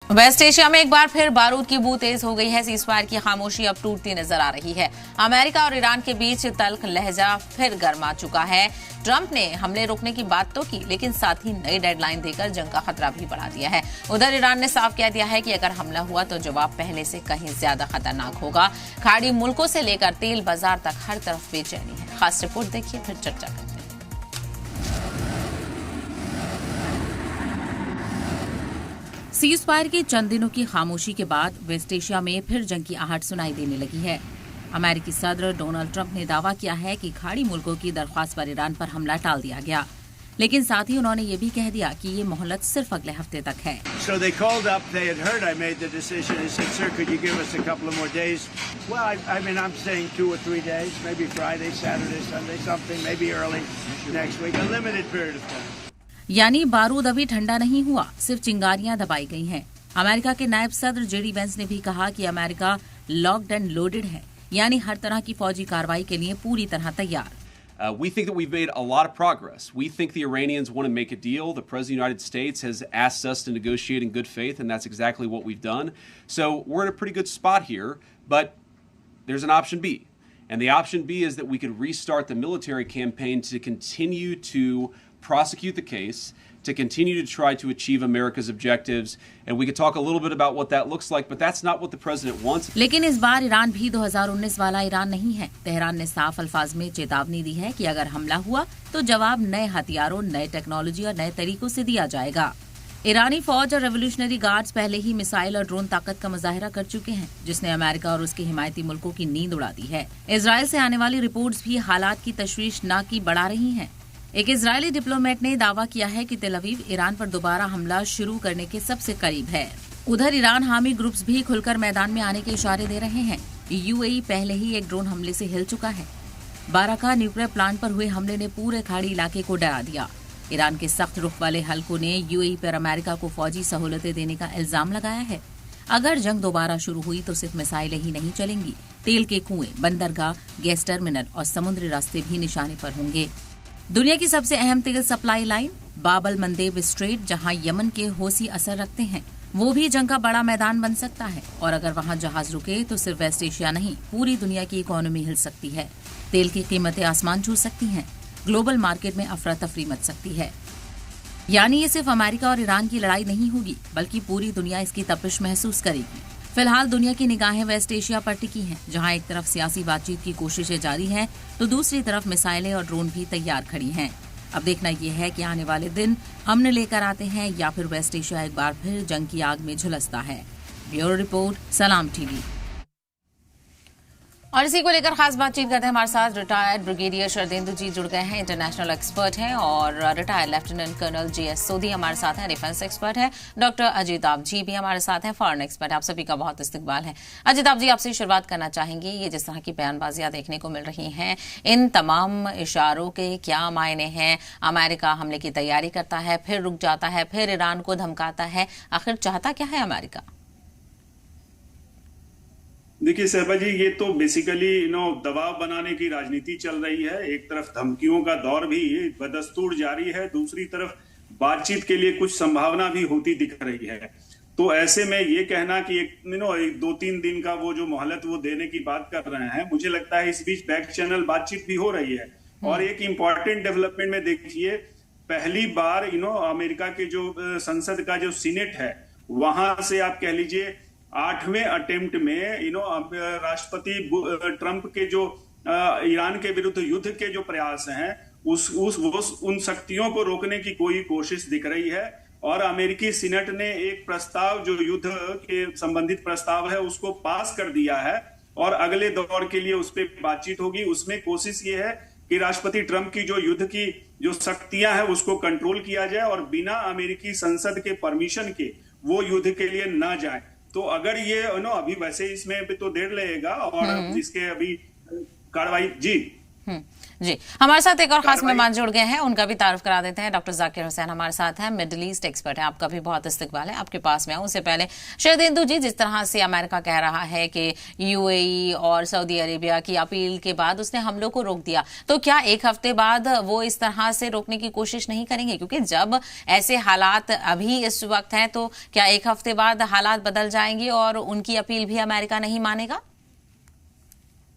Waste Asia में एक बार फिर बारूद की बू तेज हो गई है। सीजफायर की खामोशी अब टूटती नजर आ रही है। अमेरिका और ईरान के बीच तल्ख लहजा फिर गर्मा चुका है। ट्रंप ने हमले रोकने की बात तो की, लेकिन साथ ही नई डेडलाइन देकर जंग का खतरा भी बढ़ा दिया है। उधर ईरान ने साफ कह दिया है कि अगर हमला हुआ तो जवाब पहले से कहीं ज्यादा खतरनाक होगा। खाड़ी मुल्कों से लेकर तेल बाजार तक हर तरफ बेचैनी है। खास रिपोर्ट देखिए, फिर चर्चा करते हैं। सीजफायर के चंद दिनों की खामोशी के बाद वेस्ट एशिया में फिर जंग की आहट सुनाई देने लगी है। अमेरिकी सदर डोनाल्ड ट्रंप ने दावा किया है कि खाड़ी मुल्कों की दरख्वास्त पर ईरान पर हमला टाल दिया गया, लेकिन साथ ही उन्होंने ये भी कह दिया कि ये मोहलत सिर्फ अगले हफ्ते तक है। So they called up, they had heard I made the decision. They said, "Sir, could you give us a couple of more days?" Well, I mean, I'm saying 2 or 3 days, maybe Friday, Saturday, Sunday, something, maybe early next week, a limited period of time. यानी बारूद अभी ठंडा नहीं हुआ, सिर्फ चिंगारियां दबाई गई हैं। अमेरिका के नायब सदर जेडी वेंस ने भी कहा कि अमेरिका लॉक्ड एंड लोडेड है, यानी हर तरह की फौजी कार्रवाई के लिए पूरी तरह तैयार। We think that we've made a lot of progress. We think the Iranians want to make a deal. The President of the United States has asked us to negotiate in good faith, and that's exactly what we've done. So we're in a pretty good spot here, but there's an option B. And the option B is that we could restart the military campaign to continue to prosecute the case, to continue to try to achieve America's objectives. And we could talk a little bit about what that looks like, but that's not what the president wants. लेकिन इस बार Iran भी 2019 वाला Iran नहीं है। Tehran ने साफ अल्फाज में चेतावनी दी है कि अगर हमला हुआ तो जवाब नए हथियारों, नए टेक्नोलॉजी और नए तरीकों से दिया जाएगा। ईरानी फौज और रेवोल्यूशनरी गार्ड्स पहले ही मिसाइल और ड्रोन ताकत का मुजाहिरा कर चुके हैं, जिसने अमेरिका और उसके हिमायती मुल्कों की नींद उड़ा दी है। इजराइल से आने वाली रिपोर्ट्स भी हालात की तशवीशनाकी बढ़ा रही हैं। एक इजरायली डिप्लोमेट ने दावा किया है कि तेल अवीव ईरान पर दोबारा हमला शुरू करने के सबसे करीब है। उधर ईरान हामी ग्रुप्स भी खुलकर मैदान में आने के इशारे दे रहे हैं। यूएई पहले ही एक ड्रोन हमले से हिल चुका है। बाराका न्यूक्लियर प्लांट पर हुए हमले ने पूरे खाड़ी इलाके को डरा दिया। ईरान के सख्त रुख वाले हलकों ने यूएई पर अमेरिका को फौजी सहूलतें देने का इल्जाम लगाया है। अगर जंग दोबारा शुरू हुई तो सिर्फ मिसाइलें ही नहीं चलेंगी, तेल के कुएं, बंदरगाह, गैस टर्मिनल और समुद्री रास्ते भी निशाने पर होंगे। दुनिया की सबसे अहम तेल सप्लाई लाइन बाबल मंदेब स्ट्रेट, जहां यमन के हौसी असर रखते हैं, वो भी जंग का बड़ा मैदान बन सकता है। और अगर वहां जहाज रुके तो सिर्फ वेस्ट एशिया नहीं, पूरी दुनिया की इकोनॉमी हिल सकती है। तेल की कीमतें आसमान छू सकती हैं, ग्लोबल मार्केट में अफरा तफरी मच सकती है। यानी ये सिर्फ अमेरिका और ईरान की लड़ाई नहीं होगी, बल्कि पूरी दुनिया इसकी तपिश महसूस करेगी। फिलहाल दुनिया की निगाहें वेस्ट एशिया पर टिकी हैं, जहां एक तरफ सियासी बातचीत की कोशिशें जारी हैं, तो दूसरी तरफ मिसाइलें और ड्रोन भी तैयार खड़ी हैं। अब देखना ये है कि आने वाले दिन हमने लेकर आते हैं या फिर वेस्ट एशिया एक बार फिर जंग की आग में झुलसता है। ब्यूरो रिपोर्ट, सलाम टीवी। और इसी को लेकर खास बातचीत करते हैं। हमारे साथ रिटायर्ड ब्रिगेडियर शरदेंदु जी जुड़ गए हैं, इंटरनेशनल एक्सपर्ट हैं, और रिटायर्ड लेफ्टिनेंट कर्नल जीएस सोधी हमारे साथ हैं, डिफेंस एक्सपर्ट हैं। डॉक्टर अजिताभ जी भी हमारे साथ हैं, फॉरेन एक्सपर्ट। आप सभी का बहुत इस्तकबाल है। अजिताभ जी, आपसे शुरुआत करना चाहेंगे, ये जिस तरह की बयानबाजियां देखने को मिल रही हैं, इन तमाम इशारों के क्या मायने हैं? अमेरिका हमले की तैयारी करता है, फिर रुक जाता है, फिर ईरान को धमकाता है, आखिर चाहता क्या है अमेरिका? देखिए सहबा जी, ये तो बेसिकली दबाव बनाने की राजनीति चल रही है। एक तरफ धमकियों का दौर भी बदस्तूर जारी है, दूसरी तरफ बातचीत के लिए कुछ संभावना भी होती दिख रही है। तो ऐसे में ये कहना कि एक 2-3 दिन का वो जो मोहलत वो देने की बात कर रहे हैं, मुझे लगता है इस बीच बैक चैनल बातचीत भी हो रही है। और एक इंपॉर्टेंट डेवलपमेंट में देखिए, पहली बार अमेरिका के जो संसद का जो सीनेट है, वहां से आप कह लीजिए 8वें अटेम्प्ट में राष्ट्रपति ट्रंप के जो ईरान के विरुद्ध युद्ध के जो प्रयास हैं, उन शक्तियों को रोकने की कोई कोशिश दिख रही है। और अमेरिकी सीनेट ने एक प्रस्ताव, जो युद्ध के संबंधित प्रस्ताव है, उसको पास कर दिया है और अगले दौर के लिए उस पर बातचीत होगी। उसमें कोशिश ये है कि राष्ट्रपति ट्रंप की जो युद्ध की जो शक्तियां हैं उसको कंट्रोल किया जाए और बिना अमेरिकी संसद के परमिशन के वो युद्ध के लिए न जाए। तो अगर ये अभी वैसे इसमें भी तो देर लगेगा और इसके अभी कार्रवाई जी जी, हमारे साथ एक और खास मेहमान जुड़ गए हैं, उनका भी तारुफ करा देते हैं। डॉक्टर जाकिर हुसैन हमारे साथ हैं, मिडिल ईस्ट एक्सपर्ट है। आपका भी बहुत इस्तकबाल है, आपके पास में आऊं उससे पहले शरदेंदु जी, जिस तरह से अमेरिका कह रहा है कि यूएई और सऊदी अरेबिया की अपील के बाद उसने हमलों को रोक दिया, तो क्या एक हफ्ते बाद वो इस तरह से रोकने की कोशिश नहीं करेंगे? क्योंकि जब ऐसे हालात अभी इस वक्त हैं, तो क्या एक हफ्ते बाद हालात बदल जाएंगे और उनकी अपील भी अमेरिका नहीं मानेगा?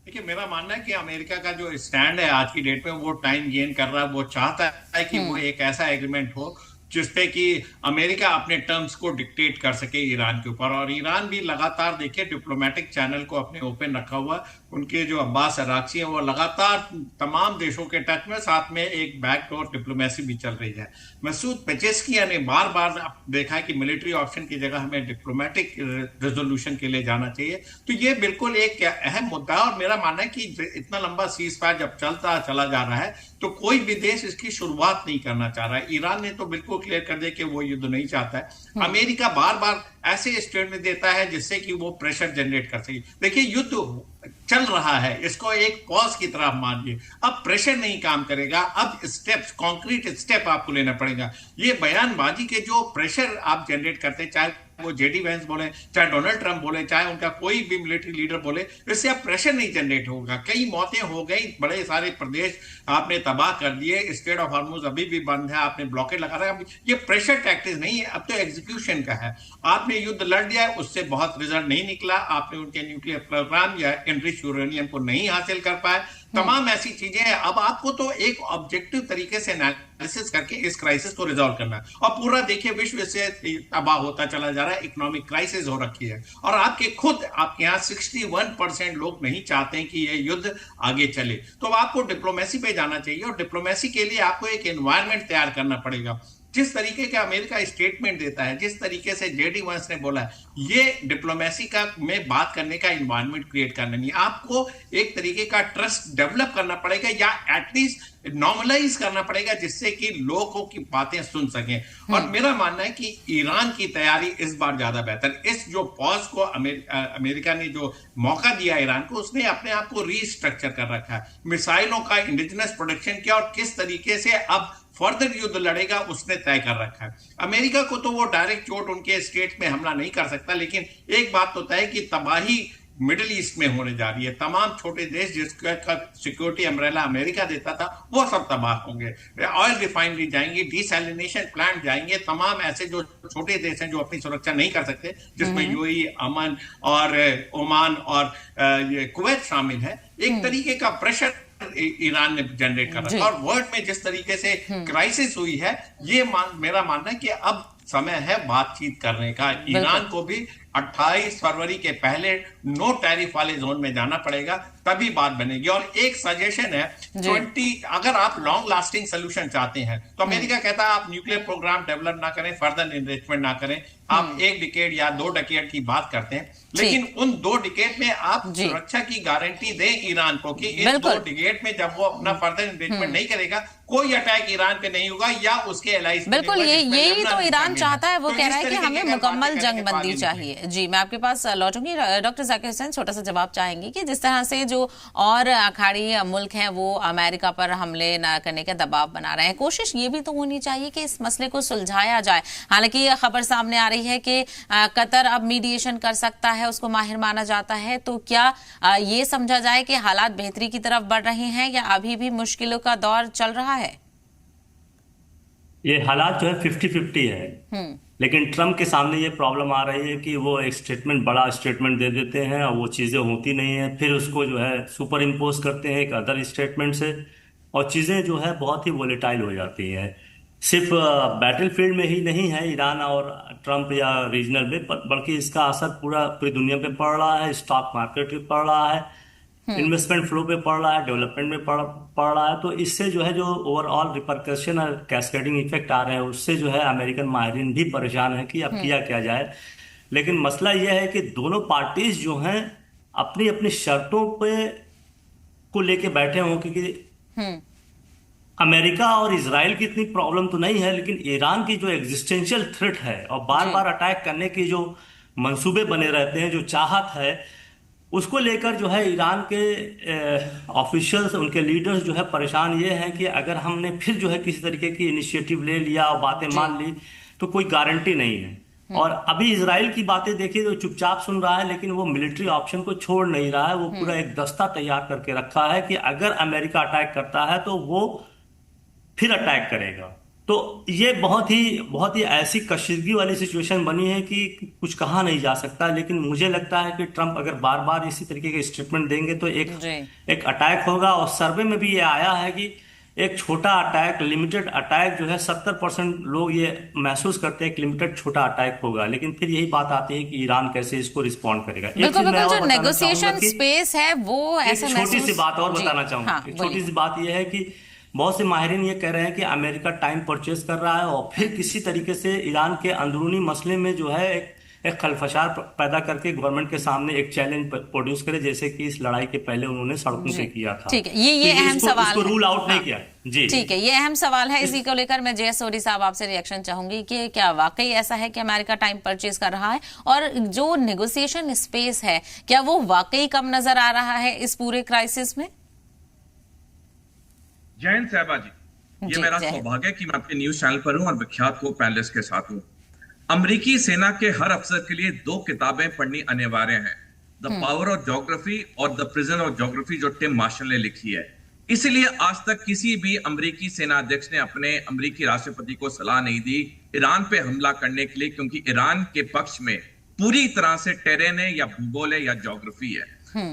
देखिए, मेरा मानना है कि अमेरिका का जो स्टैंड है आज की डेट में, वो टाइम गेन कर रहा है। वो चाहता है कि वो एक ऐसा एग्रीमेंट हो जिसपे कि अमेरिका अपने टर्म्स को डिक्टेट कर सके ईरान के ऊपर। और ईरान भी लगातार, देखिए, डिप्लोमेटिक चैनल को अपने ओपन रखा हुआ। उनके जो अब्बास अराक्ची हैं वो लगातार तमाम देशों के टच में, साथ में एक बैकडोर डिप्लोमेसी भी चल रही है। मसूद पेजेस्कियां ने बार बार देखा है कि मिलिट्री ऑप्शन की जगह हमें डिप्लोमेटिक रेजोल्यूशन के लिए जाना चाहिए। तो ये बिल्कुल एक अहम मुद्दा है। और मेरा मानना है कि इतना लंबा सीज फायर जब चलता चला जा रहा है, तो कोई भी देश इसकी शुरुआत नहीं करना चाह रहा है। ईरान ने तो बिल्कुल क्लियर कर दिया कि वो युद्ध नहीं चाहता है। अमेरिका बार बार ऐसे स्टेटमेंट देता है जिससे कि वो प्रेशर जनरेट कर सके। देखिए, युद्ध चल रहा है, इसको एक पॉज की तरह मानिए। अब प्रेशर नहीं काम करेगा, अब स्टेप्स, कॉन्क्रीट स्टेप आपको लेना पड़ेगा। ये बयानबाजी के जो प्रेशर आप जनरेट करते, चाहे वो जेडी वेंस बोले, चाहे डोनाल्ड ट्रंप बोले, चाहे उनका कोई भी मिलिट्री लीडर बोले, इससे अब प्रेशर नहीं जनरेट होगा। कई मौतें हो गई, बड़े सारे प्रदेश आपने तबाह कर दिए, स्ट्रेट ऑफ हॉर्मुज अभी भी बंद है, आपने ब्लॉकेड लगा रखा है। ये प्रेशर टैक्टिक्स नहीं है, अब तो एग्जीक्यूशन का है। आपने युद्ध लड़ दिया, उससे बहुत रिजल्ट नहीं निकला, आपने उनके न्यूक्लियर प्रोग्राम या एनरिच्ड यूरेनियम को नहीं हासिल कर पाए, तमाम ऐसी चीजें हैं। अब आपको तो एक ऑब्जेक्टिव तरीके से एनालिसिस करके इस क्राइसिस को रिजॉल्व करना है। और पूरा देखिए, विश्व से तबाह होता चला जा रहा है, इकोनॉमिक क्राइसिस हो रखी है। और आपके यहाँ 61% लोग नहीं चाहते हैं कि यह युद्ध आगे चले। तो आपको डिप्लोमेसी पे जाना चाहिए, और डिप्लोमेसी के लिए आपको एक एनवायरमेंट तैयार करना पड़ेगा। जिस तरीके का अमेरिका स्टेटमेंट देता है, जिस तरीके से जेडी वंस ने बोला है, ये डिप्लोमेसी का में बात करने का एनवायरनमेंट क्रिएट करना नहीं। आपको एक तरीके का ट्रस्ट डेवलप करना पड़ेगा, या एटलीस्ट नॉर्मलाइज करना पड़ेगा, जिससे कि लोगों की बातें सुन सकें। और मेरा मानना है कि ईरान की तैयारी इस बार ज्यादा बेहतर। इस जो पॉज को अमेरिका ने जो मौका दिया ईरान को, उसने अपने आप को रीस्ट्रक्चर कर रखा है। मिसाइलों का इंडिजिनस प्रोडक्शन किया, और किस तरीके से अब फर्दर युद्ध लड़ेगा उसने तय कर रखा है। अमेरिका को तो वो डायरेक्ट चोट उनके स्टेट में हमला नहीं कर सकता, लेकिन एक बात तो तय कि तबाही मिडिल ईस्ट में होने जा रही है। तमाम छोटे देश जिसका सिक्योरिटी अम्ब्रेला अमेरिका देता था, वो सब तबाह होंगे। ऑयल रिफाइनरी जाएंगी, डिसैलिनेशन प्लांट जाएंगे, तमाम ऐसे जो छोटे देश हैं जो अपनी सुरक्षा नहीं कर सकते, जिसमें यूएई, अमन और ओमान और कुवैत शामिल है। एक तरीके का प्रेशर ईरान ने जनरेट कर रखा। और वर्ल्ड में जिस तरीके से क्राइसिस हुई है, ये मेरा मानना है कि अब समय है बातचीत करने का। ईरान को भी 28 फरवरी के पहले नो टैरिफ वाले जोन में जाना पड़ेगा, तभी बात बनेगी। और एक सजेशन है, अगर आप लॉन्ग लास्टिंग सोल्यूशन चाहते हैं, तो अमेरिका कहता है आप न्यूक्लियर प्रोग्राम डेवलप ना करें, फर्दर इन्वेस्टमेंट ना करें, आप 1 डिकेड या 2 डिकेड की बात करते हैं, लेकिन उन 2 डिकेड में आप सुरक्षा की गारंटी दें ईरान को कि इस 2 डिकेड में जब वो अपना फर्दर इन्वेस्टमेंट नहीं करेगा, कोई अटैक ईरान पे नहीं होगा या उसके एलाइज। बिल्कुल, यही तो ईरान चाहता है। वो कह रहा है कि हमें मुकम्मल जंगबंदी चाहिए। जी, मैं आपके पास लौटूंगी। डॉक्टर जाकिर हुसैन, छोटा सा जवाब चाहेंगे कि जिस तरह से जो और अखाड़ी मुल्क हैं वो अमेरिका पर हमले न करने का दबाव बना रहे हैं, कोशिश ये भी तो होनी चाहिए कि इस मसले को सुलझाया जाए। हालांकि ये खबर सामने आ रही है कि कतर अब मीडिएशन कर सकता है, उसको माहिर माना जाता है। तो क्या ये समझा जाए कि हालात बेहतरी की तरफ बढ़ रहे हैं, या अभी भी मुश्किलों का दौर चल रहा है? ये हालात जो है 50-50 है। लेकिन ट्रम्प के सामने ये प्रॉब्लम आ रही है कि वो एक स्टेटमेंट, बड़ा स्टेटमेंट दे देते हैं और वो चीज़ें होती नहीं है, फिर उसको जो है सुपर इम्पोज करते हैं एक अदर स्टेटमेंट से, और चीज़ें जो है बहुत ही वोलेटाइल हो जाती हैं। सिर्फ बैटलफील्ड में ही नहीं है ईरान और ट्रम्प या रीजनल में, बल्कि इसका असर पूरी दुनिया पे पड़ रहा है। स्टॉक मार्केट पे पड़ रहा है, इन्वेस्टमेंट फ्लो पे पड़ रहा है, डेवलपमेंट में पड़ रहा है। तो इससे जो है जो ओवरऑल रिपरकशन और कैस्केडिंग इफेक्ट आ रहे हैं, उससे जो है अमेरिकन माहिरीन भी परेशान है कि अब किया क्या जाए। लेकिन मसला यह है कि दोनों पार्टीज जो हैं अपनी अपनी शर्तों पे को लेके बैठे हों, क्योंकि अमेरिका और इजराइल की इतनी प्रॉब्लम तो नहीं है, लेकिन ईरान की जो एग्जिस्टेंशियल थ्रेट है और बार बार अटैक करने की जो मंसूबे बने रहते हैं, जो चाहत है, उसको लेकर जो है ईरान के ऑफिशियल्स, उनके लीडर्स जो है परेशान ये हैं कि अगर हमने फिर जो है किसी तरीके की इनिशिएटिव ले लिया और बातें मान ली तो कोई गारंटी नहीं है। और अभी इसराइल की बातें देखिए तो चुपचाप सुन रहा है, लेकिन वो मिलिट्री ऑप्शन को छोड़ नहीं रहा है। वो पूरा एक दस्ता तैयार करके रखा है कि अगर अमेरिका अटैक करता है तो वो फिर अटैक करेगा। तो ये बहुत ही ऐसी कशीदगी वाली सिचुएशन बनी है कि कुछ कहा नहीं जा सकता। लेकिन मुझे लगता है कि ट्रंप अगर बार बार इसी तरीके के स्टेटमेंट देंगे तो एक अटैक होगा। और सर्वे में भी ये आया है कि एक छोटा अटैक, लिमिटेड अटैक जो है 70% लोग ये महसूस करते हैं कि लिमिटेड छोटा अटैक होगा। लेकिन फिर यही बात आती है कि ईरान कैसे इसको रिस्पॉन्ड करेगा। बिल्कुल, जो नेगोशिएशन स्पेस है वो ऐसे छोटी सी बात और बताना चाहूंगा। छोटी सी बात यह है कि बहुत से माहिरीन ये कह रहे हैं कि अमेरिका टाइम परचेज कर रहा है और फिर किसी तरीके से ईरान के अंदरूनी मसले में जो है एक खलफशार पैदा करके गवर्नमेंट के सामने एक चैलेंज प्रोड्यूस करे, जैसे कि इस लड़ाई के पहले उन्होंने सड़कों पे किया था। ठीक है, ये अहम सवाल इसको रूल आउट नहीं किया जी। ठीक है, ये अहम सवाल है। इसी को लेकर मैं जय सोरी साहब आपसे रिएक्शन चाहूंगी कि क्या वाकई ऐसा है कि अमेरिका टाइम परचेज कर रहा है, और जो नेगोशिएशन स्पेस है क्या वो वाकई कम नजर आ रहा है इस पूरे क्राइसिस में? जय हिंद साहबा जी, ये मेरा सौभाग्य है कि मैं आपके न्यूज चैनल पर हूं और विख्यात को पैनलिस्ट के साथ हूं। अमेरिकी सेना के हर अफसर के लिए 2 किताबें पढ़नी अनिवार्य है, द पावर ऑफ ज्योग्राफी और द प्रिजन ऑफ ज्योग्राफी, जो टिम मार्शल ने लिखी है। इसीलिए आज तक किसी भी अमेरिकी सेना अध्यक्ष ने अपने अमेरिकी राष्ट्रपति को सलाह नहीं दी ईरान पे हमला करने के लिए, क्योंकि ईरान के पक्ष में पूरी तरह से टेरेन है या भूगोल है या ज्योग्राफी है।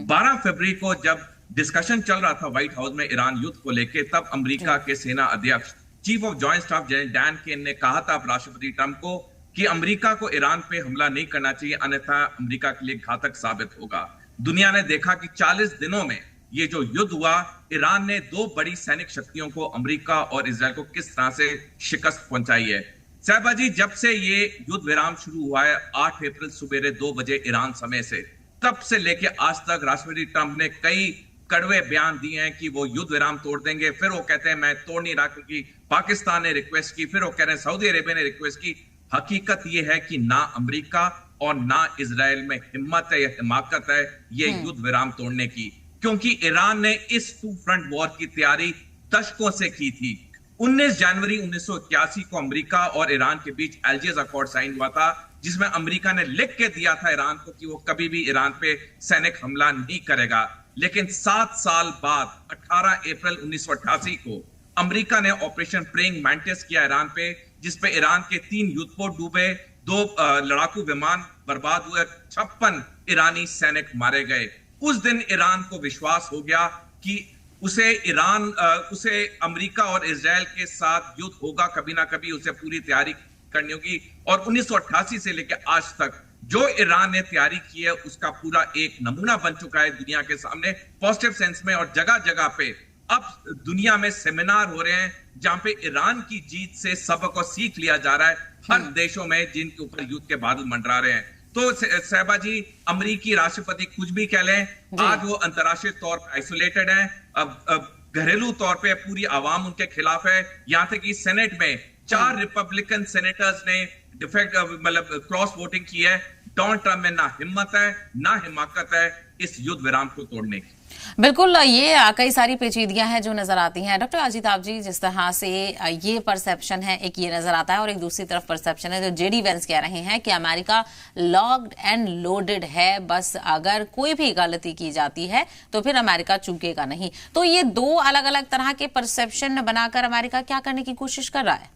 12 फरवरी को जब डिस्कशन चल रहा था व्हाइट हाउस में ईरान युद्ध को लेकर, तब अमेरिका के सेना अध्यक्ष chief of joint staff general Dan Caine ने कहा था राष्ट्रपति ट्रंप को कि अमेरिका को ईरान पे हमला नहीं करना चाहिए, अन्यथा अमेरिका के लिए घातक साबित होगा। दुनिया ने देखा कि 40 दिनों में ये जो युद्ध हुआ, ईरान ने 2 बड़ी सैनिक शक्तियों को, अमेरिका और इजराइल को, किस तरह से शिकस्त पहुंचाई है। साहबा जी, जब से ये युद्ध विराम शुरू हुआ है 8 अप्रैल सुबह 2 बजे ईरान समय से, तब से लेके आज तक राष्ट्रपति ट्रंप ने कई कड़वे बयान दिए हैं कि वो युद्ध विराम तोड़ देंगे। फिर वो कहते हैं मैं तोड़ नहीं रहा क्योंकि पाकिस्तान ने रिक्वेस्ट की, फिर वो कह रहे हैं सऊदी अरेबिया ने रिक्वेस्ट की। हकीकत ये है कि ना अमेरिका और ना इजराइल में हिम्मत है या हिमाकत है ये युद्ध विराम तोड़ने की, क्योंकि ईरान ने इस 2 फ्रंट वॉर की तैयारी दशकों से की थी। 19 जनवरी 1981 को अमेरिका और ईरान के बीच अल्जियर्स अकॉर्ड साइन हुआ था, जिसमें अमेरिका ने लिख के दिया था ईरान को कि वो कभी भी ईरान पे सैनिक हमला नहीं करेगा। लेकिन 7 साल बाद 18 अप्रैल 1988 को अमेरिका ने ऑपरेशन प्रेइंग मैंटिस किया ईरान पे, जिसपे ईरान के 3 युद्धपोत डूबे, 2 लड़ाकू विमान बर्बाद हुए, 56 ईरानी सैनिक मारे गए। उस दिन ईरान को विश्वास हो गया कि उसे अमेरिका और इजराइल के साथ युद्ध होगा, कभी ना कभी उसे पूरी तैयारी करनी होगी। और 1988 से लेकर आज तक जो ईरान ने तैयारी की है उसका पूरा एक नमूना बन चुका है दुनिया के सामने पॉजिटिव सेंस में। और जगह जगह पे अब दुनिया में सेमिनार हो रहे हैं जहां पे ईरान की जीत से सबक और सीख लिया जा रहा है हर देशों में जिनके ऊपर युद्ध के बादल मंडरा रहे हैं। तो सहबा जी, अमेरिकी राष्ट्रपति कुछ भी कह लें, आज वो अंतर्राष्ट्रीय तौर पर आइसोलेटेड है। अब घरेलू तौर पे पूरी आवाम उनके खिलाफ है। यहां तक कि सेनेट में 4 रिपब्लिकन सेनेटर्स ने डिफेक्ट मतलब क्रॉस वोटिंग की है। डोनाल्ड ट्रंप में ना हिम्मत है ना हिमाकत है इस युद्ध विराम को तोड़ने की। बिल्कुल, ये कई सारी पेचीदगियां हैं जो नजर आती हैं। डॉक्टर अजिताभ जी, जिस तरह से ये परसेप्शन है, एक ये नजर आता है और एक दूसरी तरफ परसेप्शन है जो जेडी वेंस कह रहे हैं कि अमेरिका लॉक्ड एंड लोडेड है, बस अगर कोई भी गलती की जाती है तो फिर अमेरिका चूकेगा नहीं। तो ये 2 अलग अलग तरह के परसेप्शन बनाकर अमेरिका क्या करने की कोशिश कर रहा है?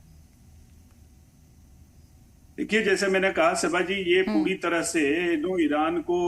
देखिए, जैसे मैंने कहा सभा जी, ये पूरी तरह से ईरान को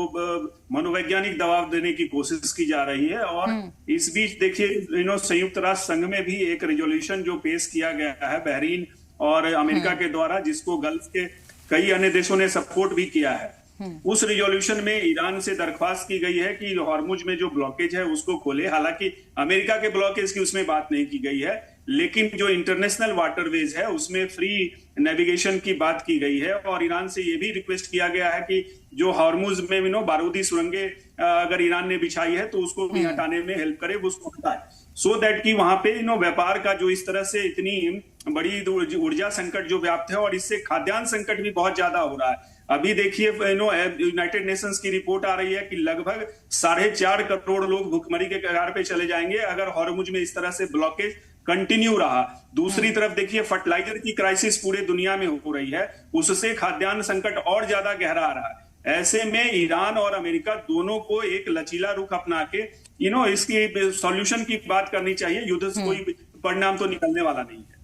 मनोवैज्ञानिक दबाव देने की कोशिश की जा रही है। और इस बीच देखिए संयुक्त राष्ट्र संघ में भी एक रेजोल्यूशन जो पेश किया गया है बहरीन और अमेरिका के द्वारा, जिसको गल्फ के कई अन्य देशों ने सपोर्ट भी किया है। उस रिजोल्यूशन में ईरान से दरख्वास्त की गई है कि हॉर्मुज में जो ब्लॉकेज है उसको खोले। हालांकि अमेरिका के ब्लॉकेज की उसमें बात नहीं की गई है, लेकिन जो इंटरनेशनल वाटरवेज है उसमें फ्री नेविगेशन की बात की गई है। और ईरान से यह भी रिक्वेस्ट किया गया है कि जो हॉर्मुज में बारूदी सुरंगें अगर ईरान ने बिछाई है तो उसको भी हटाने में हेल्प करे, उसको हटाए, सो दैट कि वहां पे व्यापार का जो इस तरह से इतनी बड़ी ऊर्जा संकट जो व्याप्त है और इससे खाद्यान्न संकट भी बहुत ज्यादा हो रहा है। अभी देखिए यूनाइटेड नेशंस की रिपोर्ट आ रही है कि लगभग 4.5 करोड़ लोग भुखमरी के कगार पे चले जाएंगे अगर हॉर्मुज में इस तरह से ब्लॉकेज कंटिन्यू रहा। दूसरी तरफ देखिए फर्टिलाइजर की क्राइसिस पूरे दुनिया में हो रही है, उससे खाद्यान्न संकट और ज्यादा गहरा आ रहा है। ऐसे में ईरान और अमेरिका दोनों को एक लचीला रुख अपना के इसकी सॉल्यूशन की बात करनी चाहिए। युद्ध से कोई परिणाम तो निकलने वाला नहीं है।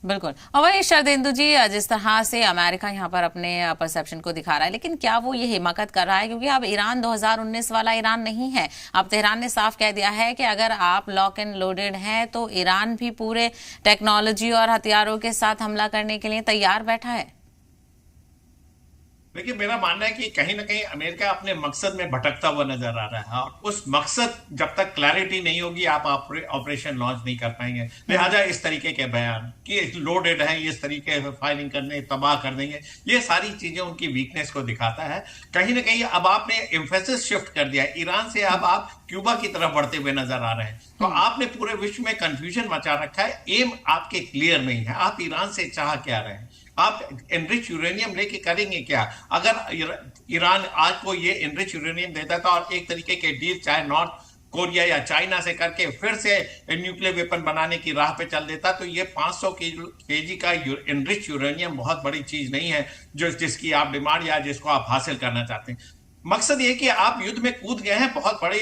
बिल्कुल। और वही शरदेंदु जी, जिस तरह से अमेरिका यहाँ पर अपने परसेप्शन को दिखा रहा है, लेकिन क्या वो ये हिमाकत कर रहा है? क्योंकि अब ईरान 2019 वाला ईरान नहीं है। अब तेहरान ने साफ कह दिया है कि अगर आप लॉक एंड लोडेड हैं तो ईरान भी पूरे टेक्नोलॉजी और हथियारों के साथ हमला करने के लिए तैयार बैठा है। देखिए, मेरा मानना है कि कहीं ना कहीं अमेरिका अपने मकसद में भटकता हुआ नजर आ रहा है, और उस मकसद जब तक क्लैरिटी नहीं होगी आप ऑपरेशन लॉन्च नहीं कर पाएंगे। लिहाजा इस तरीके के बयान कि लोडेड है, इस तरीके से फायरिंग करने, तबाह कर देंगे, ये सारी चीजें उनकी वीकनेस को दिखाता है। कहीं ना कहीं अब आपने एम्फेसिस शिफ्ट कर दिया ईरान से, अब आप क्यूबा की तरफ बढ़ते हुए नजर आ रहे हैं। तो आपने पूरे विश्व में कंफ्यूजन मचा रखा है। एम आपके क्लियर नहीं है। आप ईरान से चाह क्या रहे हैं? आप एनरिच यूरेनियम लेके करेंगे क्या? अगर ईरान आज को ये एनरिच यूरेनियम देता था और एक तरीके के डील चाहे नॉर्थ कोरिया या चाइना से करके फिर से न्यूक्लियर वेपन बनाने की राह पे चल देता, तो ये 500 केजी का एनरिच यूरेनियम बहुत बड़ी चीज नहीं है जिसकी आप डिमांड या जिसको आप हासिल करना चाहते हैं। मकसद ये कि आप युद्ध में कूद गए हैं, बहुत बड़ी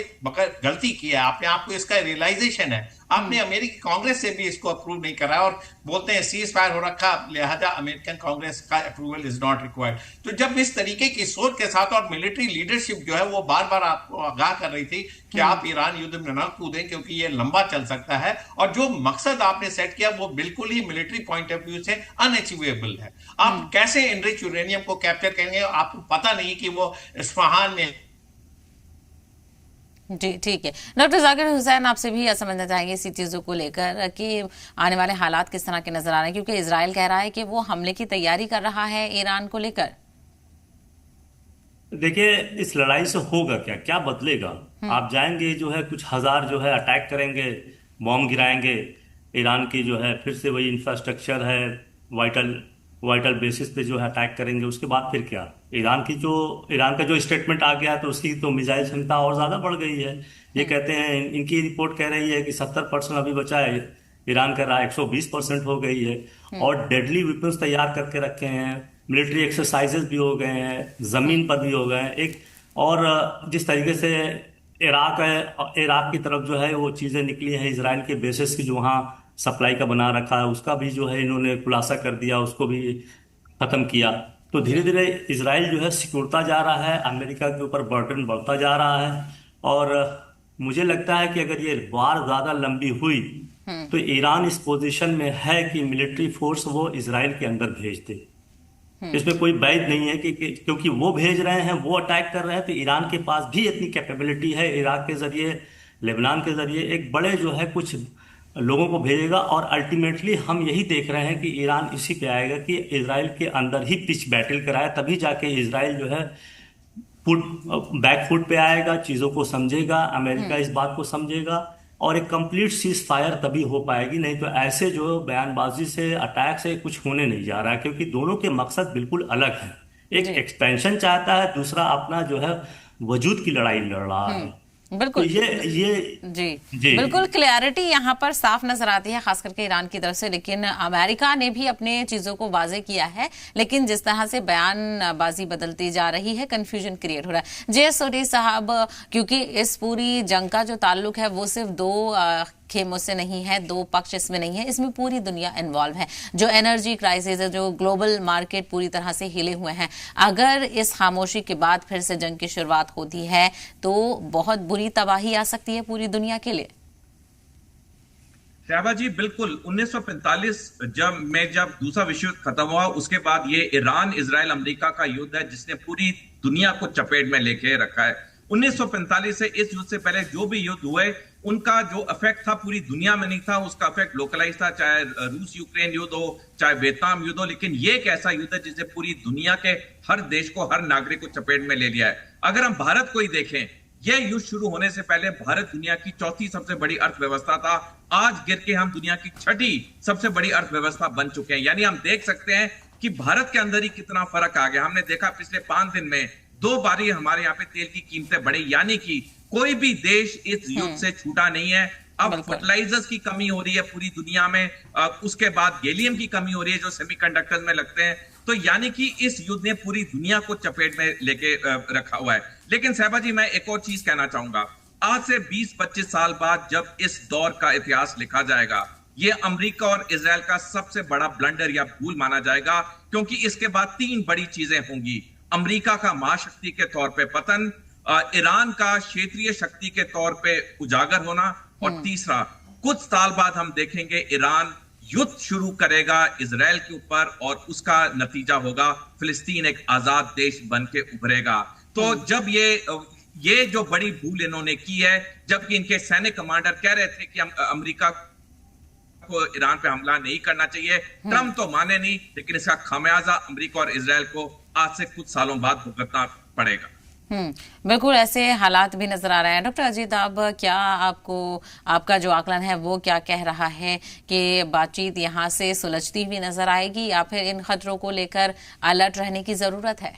गलती की है आपने, आपको इसका रियलाइजेशन है। आपने अमेरिकी कांग्रेस से भी इसको अप्रूव नहीं करा और बोलते हैं सीज फायर हो रखा, लिहाजा अमेरिकन कांग्रेस का अप्रूवल इज नॉट रिक्वायर्ड। तो जब इस तरीके की सोच के साथ, और मिलिट्री लीडरशिप जो है वो बार बार आपको आगाह कर रही थी कि आप ईरान युद्ध में न कूदें क्योंकि ये लंबा चल सकता है, और जो मकसद आपने सेट किया वो बिल्कुल ही मिलिट्री पॉइंट ऑफ व्यू से अनअचीवेबल है। आप कैसे एनरिच यूरेनियम को कैप्चर करेंगे? आपको पता नहीं कि वो इस्फहान में। जी ठीक है। डॉक्टर जाकिर हुसैन, आपसे भी समझना चाहेंगे इसी चीजों को लेकर कि आने वाले हालात किस तरह के नजर आ रहे हैं, क्योंकि इजराइल कह रहा है कि वो हमले की तैयारी कर रहा है ईरान को लेकर। देखिए, इस लड़ाई से होगा क्या, क्या बदलेगा? आप जाएंगे जो है कुछ हजार जो है अटैक करेंगे, बॉम्ब गिराएंगे, ईरान की जो है फिर से वही इंफ्रास्ट्रक्चर है, वाइटल बेसिस पे जो है अटैक करेंगे। उसके बाद फिर क्या? ईरान का जो स्टेटमेंट आ गया तो उसकी तो मिसाइल क्षमता और ज्यादा बढ़ गई है। ये कहते हैं, इनकी रिपोर्ट कह रही है कि 70% अभी बचा है, ईरान कह रहा है 120% हो गई है, और डेडली वेपन्स तैयार करके रखे हैं, मिलिट्री एक्सरसाइजेस भी हो गए हैं, जमीन पर भी हो गए हैं। और जिस तरीके से इराक की तरफ जो है वो चीजें निकली हैं, इसराइल के बेसिस की जो वहाँ सप्लाई का बना रखा है उसका भी जो है इन्होंने खुलासा कर दिया, उसको भी खत्म किया। तो धीरे धीरे इसराइल जो है सिकुड़ता जा रहा है, अमेरिका के ऊपर बर्डन बढ़ता जा रहा है। और मुझे लगता है कि अगर ये वार ज्यादा लंबी हुई तो ईरान इस पोजीशन में है कि मिलिट्री फोर्स वो इसराइल के अंदर भेज दे। इसमें कोई बैद नहीं है कि क्योंकि वो भेज रहे हैं, वो अटैक कर रहे हैं, तो ईरान के पास भी इतनी कैपेबिलिटी है, इराक के जरिए, लेबनान के जरिए एक बड़े जो है कुछ लोगों को भेजेगा। और अल्टीमेटली हम यही देख रहे हैं कि ईरान इसी पे आएगा कि इजराइल के अंदर ही पिच बैटल कराए, तभी जाके इजराइल जो है बैक फुट पे आएगा, चीजों को समझेगा, अमेरिका इस बात को समझेगा, और एक कंप्लीट सीज फायर तभी हो पाएगी। नहीं तो ऐसे जो बयानबाजी से, अटैक से कुछ होने नहीं जा रहा है, क्योंकि दोनों के मकसद बिल्कुल अलग है। एक एक्सपेंशन चाहता है, दूसरा अपना जो है वजूद की लड़ाई लड़ रहा है। बिल्कुल। तो ये जी बिल्कुल क्लैरिटी यहाँ पर साफ नजर आती है, खास करके ईरान की तरफ से। लेकिन अमेरिका ने भी अपने चीजों को वाजे किया है, लेकिन जिस तरह से बयानबाजी बदलती जा रही है, कंफ्यूजन क्रिएट हो रहा है। जे सोडी साहब, क्योंकि इस पूरी जंग का जो ताल्लुक है वो सिर्फ दो खेमों से नहीं है, दो पक्ष इसमें नहीं है, इसमें पूरी दुनिया इन्वॉल्व है। जो एनर्जी क्राइसिस है, जो ग्लोबल मार्केट पूरी तरह से हिले हुए हैं, अगर इस खामोशी के बाद फिर से जंग की शुरुआत होती है तो बहुत बुरी तबाही आ सकती है पूरी दुनिया के लिए। शाहबाज जी, बिल्कुल 1945 जब दूसरा विश्व युद्ध खत्म हुआ, उसके बाद ये ईरान इजराइल अमेरिका का युद्ध है जिसने पूरी दुनिया को चपेट में लेके रखा है। 1945 से इस युद्ध से पहले जो भी युद्ध हुए उनका जो इफेक्ट था पूरी दुनिया में नहीं था, उसका इफेक्ट लोकलाइज था, चाहे रूस यूक्रेन युद्ध हो, चाहे वियतनाम युद्ध हो। लेकिन ये एक ऐसा युद्ध है जिसने पूरी दुनिया के हर देश को, हर नागरिक को चपेट में ले लिया है। अगर हम भारत को ही देखें, यह युद्ध शुरू होने से पहले भारत दुनिया की चौथी सबसे बड़ी अर्थव्यवस्था था। आज गिर के हम दुनिया की छठी सबसे बड़ी अर्थव्यवस्था बन चुके हैं। यानी हम देख सकते हैं कि भारत के अंदर ही कितना फर्क आ गया। हमने देखा पिछले 5 दिन में 2 बारी हमारे यहाँ पे तेल की कीमतें बढ़ी, यानी कि कोई भी देश इस युद्ध से छूटा नहीं है। अब फर्टिलाइजर्स की कमी हो रही है पूरी दुनिया में, उसके बाद गैलियम की कमी हो रही है जो सेमीकंडक्टर्स में लगते हैं। तो यानी कि इस युद्ध ने पूरी दुनिया को चपेट में लेके रखा हुआ है। लेकिन साहिबा जी, मैं एक और चीज कहना चाहूंगा। आज से 20-25 साल बाद जब इस दौर का इतिहास लिखा जाएगा, ये अमेरिका और इजराइल का सबसे बड़ा ब्लंडर या भूल माना जाएगा, क्योंकि इसके बाद 3 बड़ी चीजें होंगी। अमेरिका का महाशक्ति के तौर पे पतन, ईरान का क्षेत्रीय शक्ति के तौर पे उजागर होना, और तीसरा, कुछ साल बाद हम देखेंगे ईरान युद्ध शुरू करेगा इजराइल के ऊपर, और उसका नतीजा होगा फिलिस्तीन एक आजाद देश बन के उभरेगा। तो जब ये जो बड़ी भूल इन्होंने की है, जबकि इनके सैनिक कमांडर कह रहे थे कि अमेरिका को ईरान पे हमला नहीं करना चाहिए, ट्रम्प तो माने नहीं, लेकिन इसका खामियाजा अमेरिका और इजराइल को आज से कुछ सालों बाद भुगतना पड़ेगा। बिल्कुल ऐसे हालात भी नजर आ रहे हैं। डॉक्टर अजीत, अब क्या आपका जो आकलन है वो क्या कह रहा है कि बातचीत यहाँ से सुलझती हुई नजर आएगी, या फिर इन खतरों को लेकर अलर्ट रहने की जरूरत है?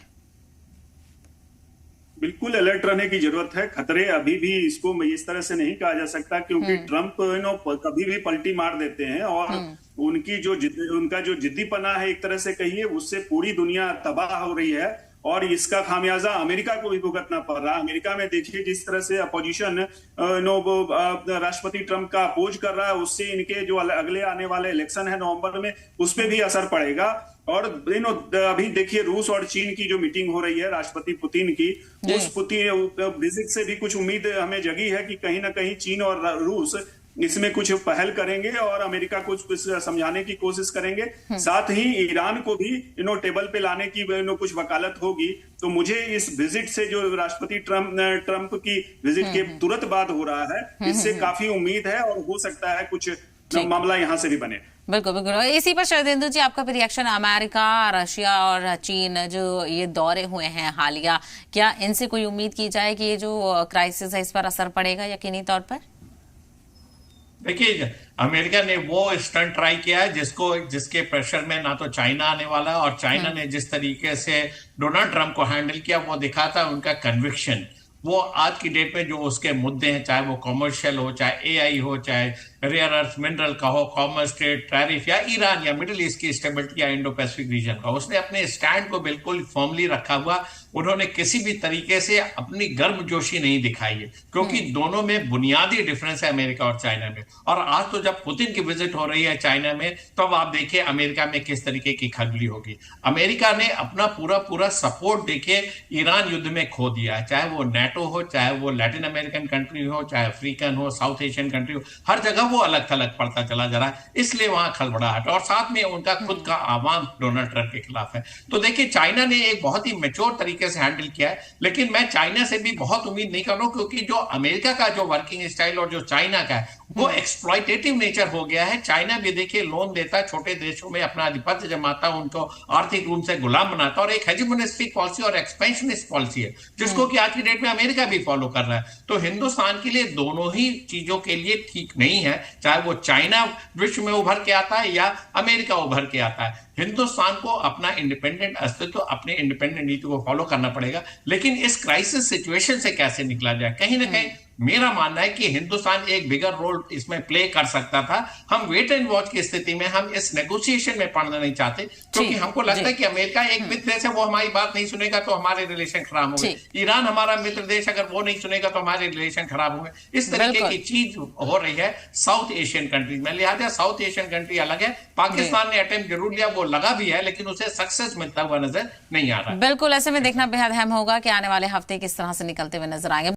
बिल्कुल अलर्ट रहने की जरूरत है। खतरे अभी भी, इसको इस तरह से नहीं कहा जा सकता, क्योंकि ट्रम्प कभी भी पलटी मार देते हैं, और उनका जो जिद्दीपना है एक तरह से कहिए, उससे पूरी दुनिया तबाह हो रही है, और इसका खामियाजा अमेरिका को भी भुगतना पड़ रहा है। अमेरिका में देखिए जिस तरह से अपोजिशन राष्ट्रपति ट्रम्प का अपोज कर रहा है, उससे इनके जो अगले आने वाले इलेक्शन है नवंबर में, उस पर भी असर पड़ेगा। और अभी देखिए रूस और चीन की जो मीटिंग हो रही है राष्ट्रपति पुतिन की, उस पुतिन विजिट से भी कुछ उम्मीद हमें जगी है कि कहीं ना कहीं चीन और रूस इसमें कुछ पहल करेंगे और अमेरिका को कुछ समझाने की कोशिश करेंगे। साथ ही ईरान को भी टेबल पे लाने की कुछ वकालत होगी। तो मुझे इस विजिट से, जो राष्ट्रपति ट्रम्प की विजिट के तुरंत बाद हो रहा है, इससे काफी उम्मीद है, और हो सकता है कुछ मामला यहाँ से भी बने। बिल्कुल बिल्कुल। इसी पर शरदेंदु जी, आपका भी रिएक्शन। अमेरिका, रशिया और चीन जो ये दौरे हुए हैं हालिया, क्या इनसे कोई उम्मीद की जाए कि ये जो क्राइसिस है इस पर असर पड़ेगा यकीनी तौर पर? देखिए, अमेरिका ने वो स्टंट ट्राई किया है जिसके प्रेशर में ना तो चाइना आने वाला, और चाइना ने जिस तरीके से डोनाल्ड ट्रंप को हैंडल किया, वो दिखाता है उनका कन्विक्शन। वो आज की डेट में जो उसके मुद्दे हैं, चाहे वो कॉमर्शियल हो, चाहे एआई हो, चाहे रेयर अर्थ मिनरल का हो, कॉमर्स ट्रेड, टैरिफ, या ईरान या मिडिल ईस्ट की स्टेबिलिटी या इंडो पैसिफिक रीजन का, उसने अपने स्टैंड को बिल्कुल फर्मली रखा हुआ। उन्होंने किसी भी तरीके से अपनी गर्मजोशी नहीं दिखाई है, क्योंकि दोनों में बुनियादी डिफरेंस है अमेरिका और चाइना में। और आज तो जब पुतिन की विजिट हो रही है चाइना में, तो अब आप देखिए अमेरिका में किस तरीके की खगली होगी। अमेरिका ने अपना पूरा सपोर्ट देखिए ईरान युद्ध में खो दिया है, चाहे वो नेटो हो, चाहे वो लैटिन अमेरिकन कंट्री हो, चाहे अफ्रीकन हो, साउथ एशियन कंट्री हो, हर जगह वो अलग थलग पड़ता चला जा रहा है। इसलिए वहां खलबड़ाहट, और साथ में उनका खुद का आवाम डोनाल्ड ट्रंप के खिलाफ है। तो देखिए, चाइना ने एक बहुत ही मैच्योर तरीके से हैंडल किया है, लेकिन मैं चाइना से भी बहुत उम्मीद नहीं कर रहा हूं, क्योंकि जो अमेरिका का जो वर्किंग स्टाइल और जो चाइना का है वो एक्सप्लॉइटेटिव नेचर हो गया है। चाइना भी देखिए लोन देता है, छोटे देशों में अपना आधिपत्य जमाता है, उनको आर्थिक रूप से गुलाम बनाता है, और एक हेजिमोनिस्टिक पॉलिसी और एक्सपेंशनिस्ट पॉलिसी है, जिसको कि आज की डेट में अमेरिका भी फॉलो कर रहा है। तो हिंदुस्तान के लिए दोनों ही चीजों के लिए ठीक नहीं है, चाहे वो चाइना विश्व में उभर के आता है या अमेरिका उभर के आता है। हिंदुस्तान को अपना इंडिपेंडेंट अस्तित्व, अपने इंडिपेंडेंट नीति को फॉलो करना पड़ेगा। लेकिन इस क्राइसिस सिचुएशन से कैसे निकला जाए, कहीं ना कहीं मेरा मानना है कि हिंदुस्तान एक बिगर रोल इसमें प्ले कर सकता था। हम वेट एंड वॉच की स्थिति में हम इस नेगोशिएशन में पड़ना नहीं चाहते, क्योंकि हमको लगता है कि अमेरिका एक मित्र देश है, वो हमारी बात नहीं सुनेगा तो हमारे रिलेशन खराब होंगे। ईरान हमारा मित्र देश, अगर वो नहीं सुनेगा तो हमारे रिलेशन खराब होंगे। इस तरीके की चीज हो रही है साउथ एशियन कंट्रीज में। लिहाजा साउथ एशियन कंट्री अलग है। पाकिस्तान ने अटेम्प्ट जरूर लिया, वो लगा भी है, लेकिन उसे सक्सेस मिलता हुआ नजर नहीं आ रहा। बिल्कुल, ऐसे में देखना बेहद अहम होगा कि आने वाले हफ्ते किस तरह से निकलते हुए नजर आएंगे।